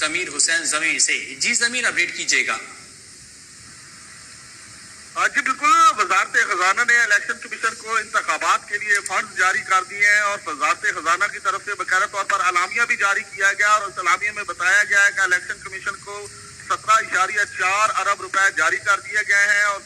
ضمیر حسین ضمیر سے۔ جی ضمیر، اپڈیٹ کیجیے گا۔ جی بالکل، وزارت خزانہ نے الیکشن کمیشن کو انتخابات کے لیے فنڈز جاری کر دیے ہیں اور وزارت خزانہ کی طرف سے باقاعدہ طور پر اعلامیہ بھی جاری کیا گیا اور اس اعلامیہ میں بتایا گیا ہے کہ الیکشن کمیشن کو 17.4 ارب روپے جاری کر دیے گئے ہیں اور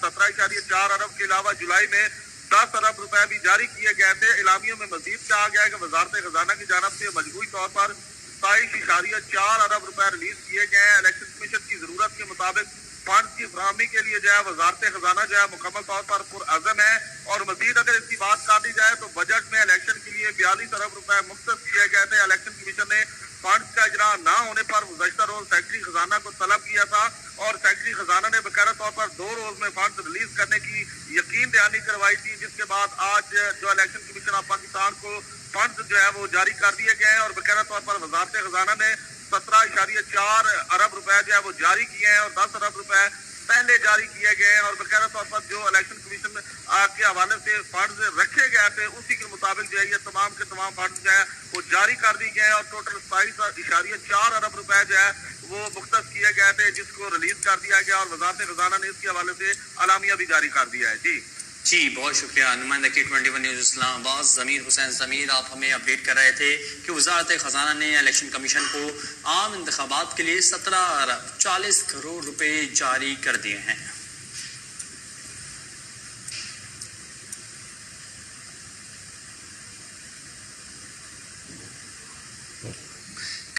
17.4 ارب کے علاوہ جولائی میں 10 ارب روپے بھی جاری کیے گئے تھے۔ اعلامیوں میں مزید کہا گیا ہے کہ وزارت خزانہ کی جانب سے مجموعی طور پر 27.4 ارب روپے ریلیز کیے گئے ہیں۔ الیکشن کمیشن کی ضرورت کے مطابق فنڈز کی فراہمی کے لیے جو ہے وزارت خزانہ جو ہے مکمل طور پر پرعزم ہے اور مزید اگر اس کی بات کر دی جائے تو بجٹ میں الیکشن کے لیے 42 ارب روپے مختص کیے گئے تھے۔ الیکشن کمیشن نے فنڈز کا اجرا نہ ہونے پر گزشتہ روز سیکرٹری خزانہ کو طلب کیا تھا اور سیکرٹری خزانہ نے باقاعدہ طور پر 2 روز میں فنڈز ریلیز کرنے کی یقین دہانی کروائی تھی، جس کے بعد آج جو الیکشن کمیشن آف پاکستان کو فنڈز جو ہے وہ جاری کر دیے گئے ہیں اور باقاعدہ طور پر وزارت خزانہ نے 17.4 ارب روپے جو ہے وہ جاری کیے ہیں اور 10 ارب روپے پہلے جاری کیے گئے ہیں اور باقاعدہ طور پر جو الیکشن کمیشن کے حوالے سے فنڈز رکھے گئے تھے اسی کے مطابق جو ہے یہ تمام کے تمام فنڈز جو ہے وہ جاری کر دی گئے اور ٹوٹل 27.4 ارب روپے جو ہے وہ مختص کیے گئے تھے، جس کو ریلیز کر دیا گیا اور وزارت خزانہ نے اس کے حوالے سے اعلامیہ بھی جاری کر دیا ہے۔ جی بہت شکریہ نمائندہ K21 نیوز اسلام آباد ضمیر حسین ضمیر، آپ ہمیں اپڈیٹ کر رہے تھے کہ وزارت خزانہ نے الیکشن کمیشن کو عام انتخابات کے لیے 17 ارب 40 کروڑ روپے جاری کر دیے ہیں۔